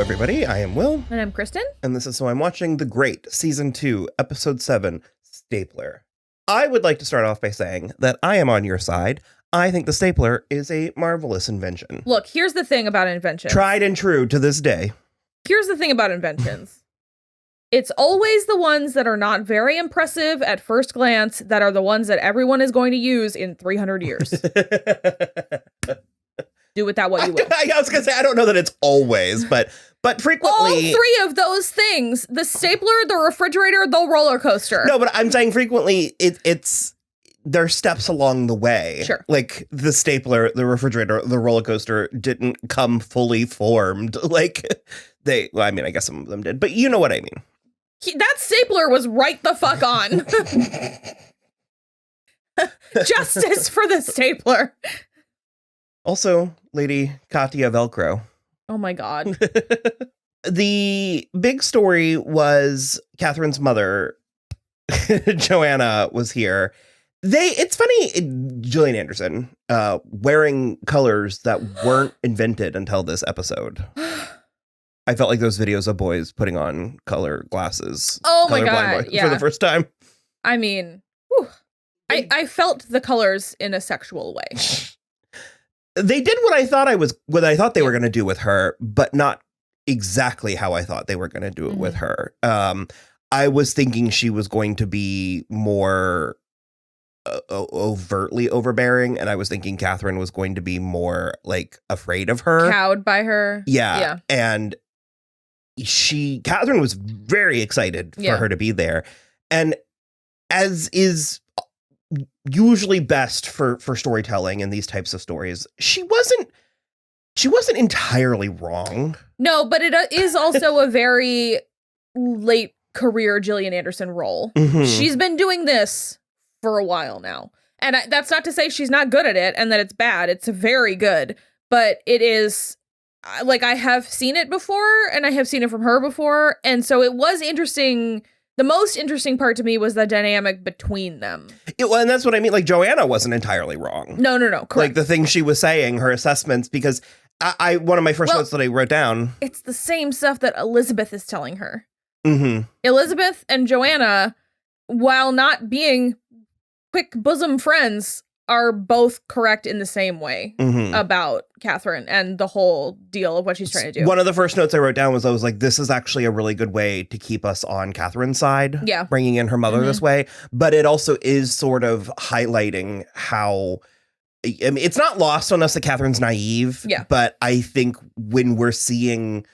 everybody. I am Will. And I'm Kristen. And this is So I'm Watching The Great, Season 2, Episode 7, Stapler. I would like to start off by saying that I am on your side. I think the stapler is a marvelous invention. Look, here's the thing about inventions. Tried and true to this day. Here's the thing about inventions. It's always the ones that are not very impressive at first glance that are the ones that everyone is going to use in 300 years. Do with that what you will. I was going to say, I don't know that it's always, but frequently. All three of those things, the stapler, the refrigerator, the roller coaster. No, but I'm saying frequently it's there are steps along the way. Sure. Like the stapler, the refrigerator, the roller coaster didn't come fully formed. Like I guess some of them did, but you know what I mean. That stapler was right the fuck on. Justice for the stapler. Also, Lady Katya Velcro. Oh my God. The big story was Catherine's mother, Joanna, was here. It's funny, Gillian Anderson, wearing colors that weren't invented until this episode. I felt like those videos of boys putting on color glasses. Oh my God, yeah. For the first time. I mean, whew. I felt the colors in a sexual way. They did what I thought they were going to do with her, but not exactly how I thought they were going to do it with her. I was thinking she was going to be more overtly overbearing, and I was thinking Catherine was going to be more like afraid of her, cowed by her. Yeah. And Catherine was very excited for her to be there, and as is usually best for storytelling in these types of stories, she wasn't entirely wrong. No, but it is also a very late career Gillian Anderson role. Mm-hmm. She's been doing this for a while now. And that's not to say she's not good at it and that it's bad. It's very good. But it is, like, I have seen it before and I have seen it from her before. And so it was interesting. The most interesting part to me was the dynamic between them. And that's what I mean. Like, Joanna wasn't entirely wrong. No. Correct. Like, the things she was saying, her assessments, because one of my first notes that I wrote down. It's the same stuff that Elizabeth is telling her. Mm-hmm. Elizabeth and Joanna, while not being quick bosom friends, are both correct in the same way about Catherine and the whole deal of what she's trying to do. One of the first notes I wrote down was, I was like, this is actually a really good way to keep us on Catherine's side. Yeah. Bringing in her mother this way. But it also is sort of highlighting how, I mean, it's not lost on us that Catherine's naive. Yeah. But I think when we're seeing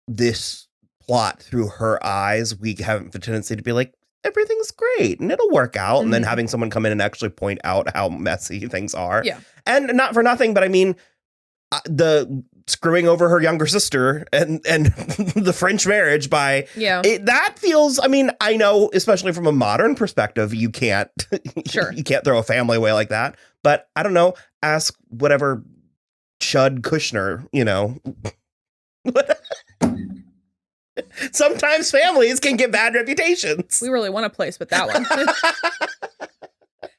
this plot through her eyes, we have the tendency to be like, everything's great and it'll work out. And then having someone come in and actually point out how messy things are. Yeah. And not for nothing, but I mean, the screwing over her younger sister and the French marriage that feels, I mean, I know, especially from a modern perspective, you can't, you can't throw a family away like that. But I don't know, ask whatever Chud Kushner, sometimes families can get bad reputations. We really want a place with that one.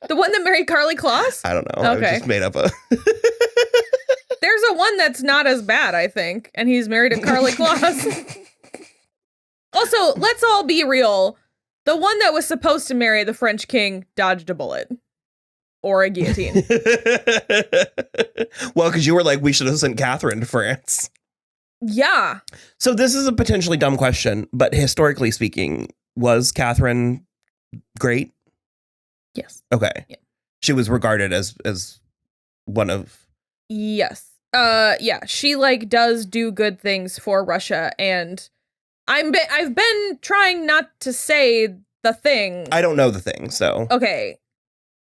The one that married Carly Kloss? I don't know. Okay. I just made up a... There's a one that's not as bad, I think, and he's married to Carly Kloss. Also, let's all be real. The one that was supposed to marry the French king dodged a bullet. Or a guillotine. Well, because you were like, we should have sent Catherine to France. Yeah. So this is a potentially dumb question, but historically speaking, was Catherine great? Yes. Okay. Yeah. She was regarded as one of... Yes. Yeah. She does do good things for Russia, and I've been trying not to say the thing. I don't know the thing, so... Okay.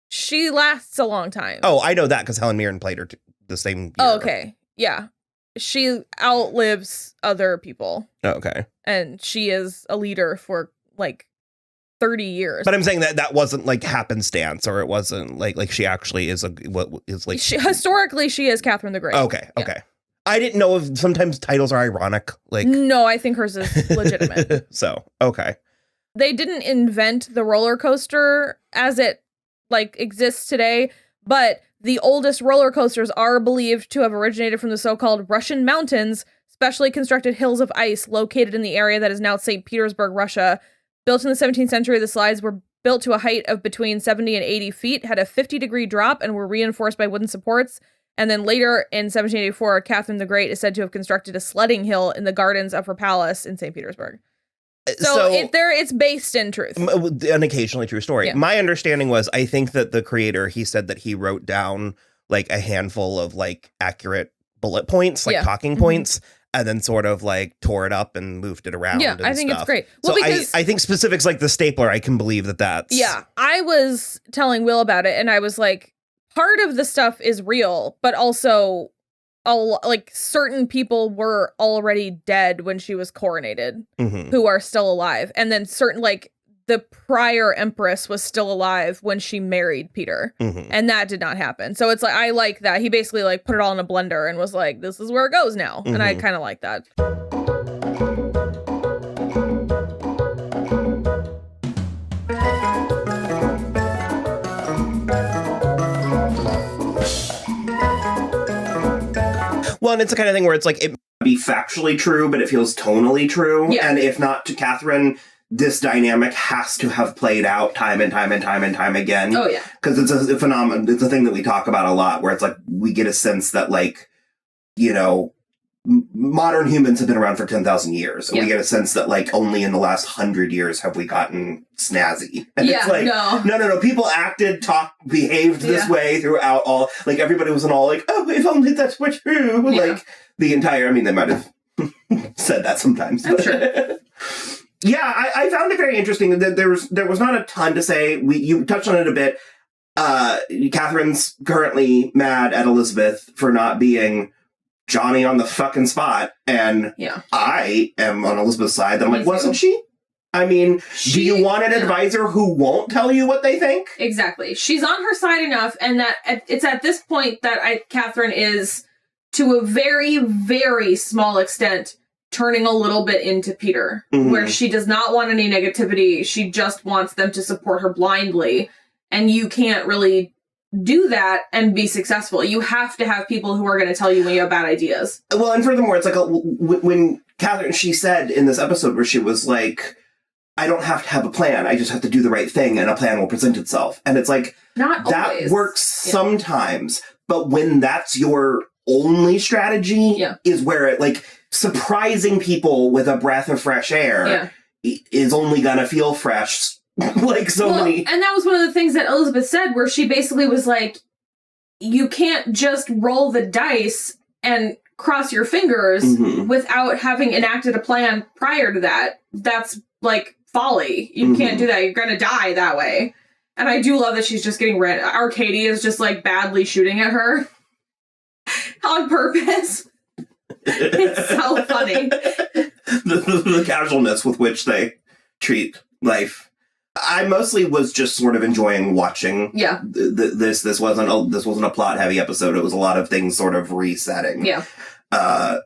She lasts a long time. Oh, I know that because Helen Mirren played her the same year. Oh, okay. Yeah. She outlives other people. Oh, okay. And she is a leader for 30 years. But I'm saying that wasn't happenstance, or it wasn't like she actually is historically she is Catherine the Great. Okay. Yeah. Okay. I didn't know if sometimes titles are ironic. No, I think hers is legitimate. So, okay. They didn't invent the roller coaster as it exists today, but the oldest roller coasters are believed to have originated from the so-called Russian mountains, specially constructed hills of ice located in the area that is now St. Petersburg, Russia. Built in the 17th century, the slides were built to a height of between 70 and 80 feet, had a 50-degree drop, and were reinforced by wooden supports. And then later in 1784, Catherine the Great is said to have constructed a sledding hill in the gardens of her palace in St. Petersburg. So it's based in truth. An occasionally true story. Yeah. My understanding was, I think that the creator, he said that he wrote down like a handful of like accurate bullet points, like talking points, and then sort of like tore it up and moved it around. Yeah, I think stuff. it's great. Well, So I think specifics like the stapler, I can believe that's. Yeah, I was telling Will about it, and I was like, part of the stuff is real, but also like certain people were already dead when she was coronated who are still alive. And then certain, like the prior empress was still alive when she married Peter, and that did not happen. So it's like, I like that. He basically like put it all in a blender and was like, this is where it goes now. And I kind of like that. Well, and it's the kind of thing where it's like, it might be factually true, but it feels tonally true. Yeah. And if not to Catherine, this dynamic has to have played out time and time and time and time again. Oh, yeah. Because it's a phenomenon. It's a thing that we talk about a lot, where it's like, we get a sense that, like, you know, modern humans have been around for 10,000 years. And we get a sense that, like, only in the last 100 years have we gotten snazzy. And it's like, no. People acted, talked, behaved this way throughout all, like, everybody wasn't all like, oh, if only that were true. Yeah. Like, the entire, I mean, they might have said that sometimes. I'm sure. Yeah, I found it very interesting that there was not a ton to say. You touched on it a bit. Catherine's currently mad at Elizabeth for not being Johnny on the fucking spot, and I am on Elizabeth's side. I'm like, wasn't she? I mean, do you want an advisor who won't tell you what they think? Exactly. She's on her side enough, and that it's at this point that Catherine is, to a very, very small extent, turning a little bit into Peter, where she does not want any negativity. She just wants them to support her blindly, and you can't really do that and be successful. You have to have people who are going to tell you when you have bad ideas. Well, and furthermore, it's like when Catherine, she said in this episode where she was like, I don't have to have a plan. I just have to do the right thing and a plan will present itself. And it's like, not that always works sometimes, but when that's your only strategy is where it, like, surprising people with a breath of fresh air is only going to feel fresh. Like many. And that was one of the things that Elizabeth said, where she basically was like, you can't just roll the dice and cross your fingers without having enacted a plan prior to that. That's like folly. You can't do that. You're going to die that way. And I do love that she's just getting red. Arcadia is just like badly shooting at her on purpose. It's so funny. The casualness with which they treat life. I mostly was just sort of enjoying watching. Yeah. This wasn't a plot heavy episode. It was a lot of things sort of resetting. Yeah. So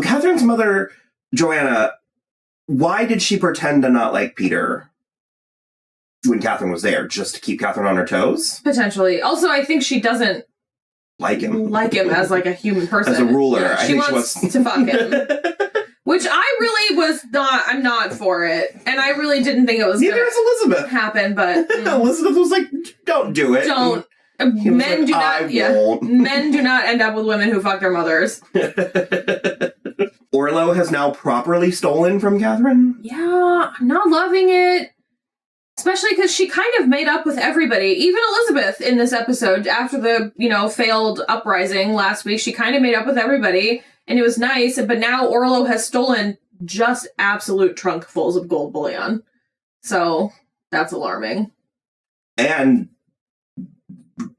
Catherine's mother, Joanna, why did she pretend to not like Peter when Catherine was there? Just to keep Catherine on her toes? Potentially. Also, I think she doesn't like him as like a human person. As a ruler. Yeah, she wants to fuck him. Which I really I'm not for it. And I really didn't think it was Neither is Elizabeth. Happen, but Elizabeth was like, don't do it. Don't. Men do not men do not end up with women who fuck their mothers. Orlo has now properly stolen from Catherine? Yeah, I'm not loving it. Especially because she kind of made up with everybody. Even Elizabeth in this episode, after the, failed uprising last week, she kind of made up with everybody. And it was nice, but now Orlo has stolen just absolute trunkfuls of gold bullion. So, that's alarming. And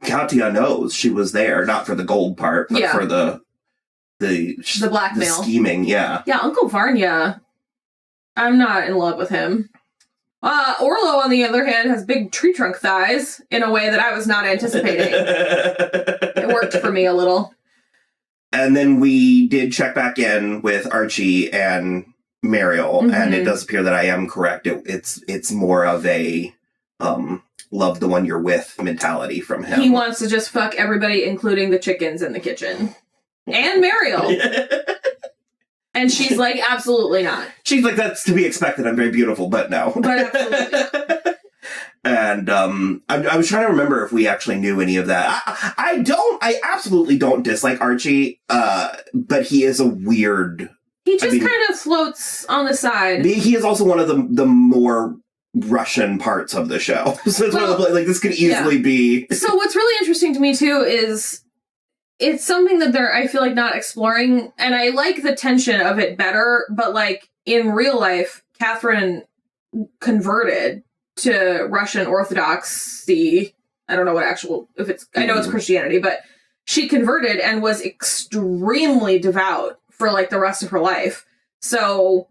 Katia knows she was there, not for the gold part, but for the blackmail. The scheming, yeah. Yeah, Uncle Varnya, I'm not in love with him. Orlo, on the other hand, has big tree trunk thighs in a way that I was not anticipating. It worked for me a little. And then we did check back in with Archie and Mariel, and it does appear that I am correct. It's more of a love the one you're with mentality from him. He wants to just fuck everybody, including the chickens in the kitchen. And Mariel. And she's like, absolutely not. She's like, that's to be expected. I'm very beautiful, but no. But absolutely not. And I was trying to remember if we actually knew any of that. I absolutely don't dislike Archie, but he is a weird... He just kind of floats on the side. He is also one of the more Russian parts of the show. So it's one of the, like, this could easily be... So what's really interesting to me, too, is it's something that they're, I feel like, not exploring, and I like the tension of it better, but, like, in real life, Catherine converted to Russian Orthodoxy. I don't know what actual, if it's, I know it's Christianity, but she converted and was extremely devout for, like, the rest of her life. So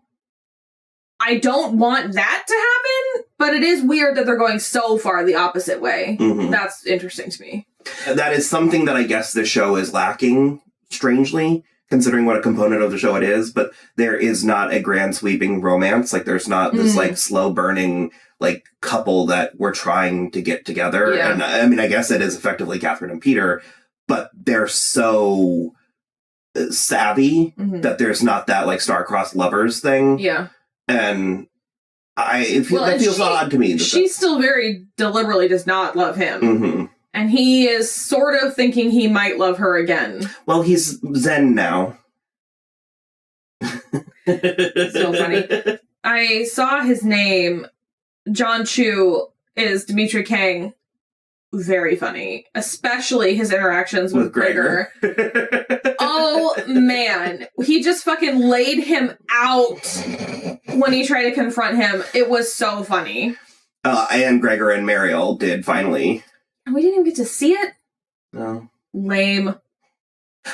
I don't want that to happen, but it is weird that they're going so far the opposite way. Mm-hmm. That's interesting to me. That is something that I guess the show is lacking, strangely, considering what a component of the show it is, but there is not a grand sweeping romance. Like, there's not this, like, slow burning, like, couple that we're trying to get together. Yeah. And I mean, I guess it is effectively Catherine and Peter, but they're so savvy that there's not that, like, star-crossed lovers thing. Yeah. And it feels odd to me. She still very deliberately does not love him. Mm-hmm. And he is sort of thinking he might love her again. Well, he's Zen now. So funny. I saw his name. John Chu is Dimitri Kang. Very funny. Especially his interactions with Gregor. Oh, man. He just fucking laid him out when he tried to confront him. It was so funny. And Gregor and Mariel did finally... We didn't even get to see it? No. Lame.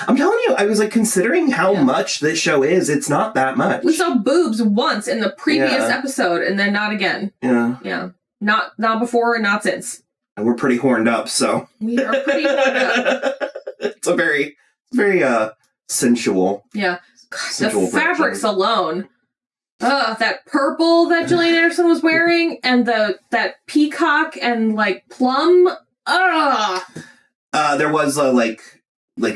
I'm telling you, I was like, considering how much this show is, it's not that much. We saw boobs once in the previous episode, and then not again. Yeah. Yeah. Not before and not since. And we're pretty horned up, so. We are pretty horned up. It's a very sensual. Yeah. Sensual the fabrics alone. That purple that Gillian Anderson was wearing, and that peacock and, like, plum. There was a, like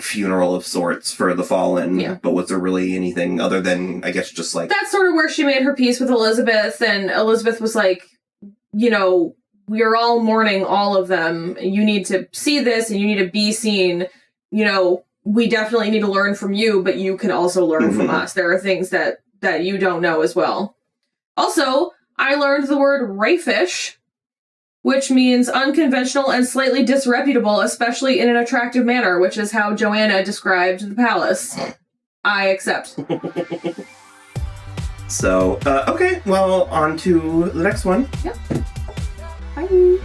funeral of sorts for the fallen, but was there really anything other than, I guess, just like... That's sort of where she made her peace with Elizabeth, and Elizabeth was like, you know, we're all mourning all of them. You need to see this, and you need to be seen. You know, we definitely need to learn from you, but you can also learn from us. There are things that you don't know as well. Also, I learned the word rayfish, which means unconventional and slightly disreputable, especially in an attractive manner, which is how Joanna described the palace. I accept. So, okay, well, on to the next one. Yep. Bye.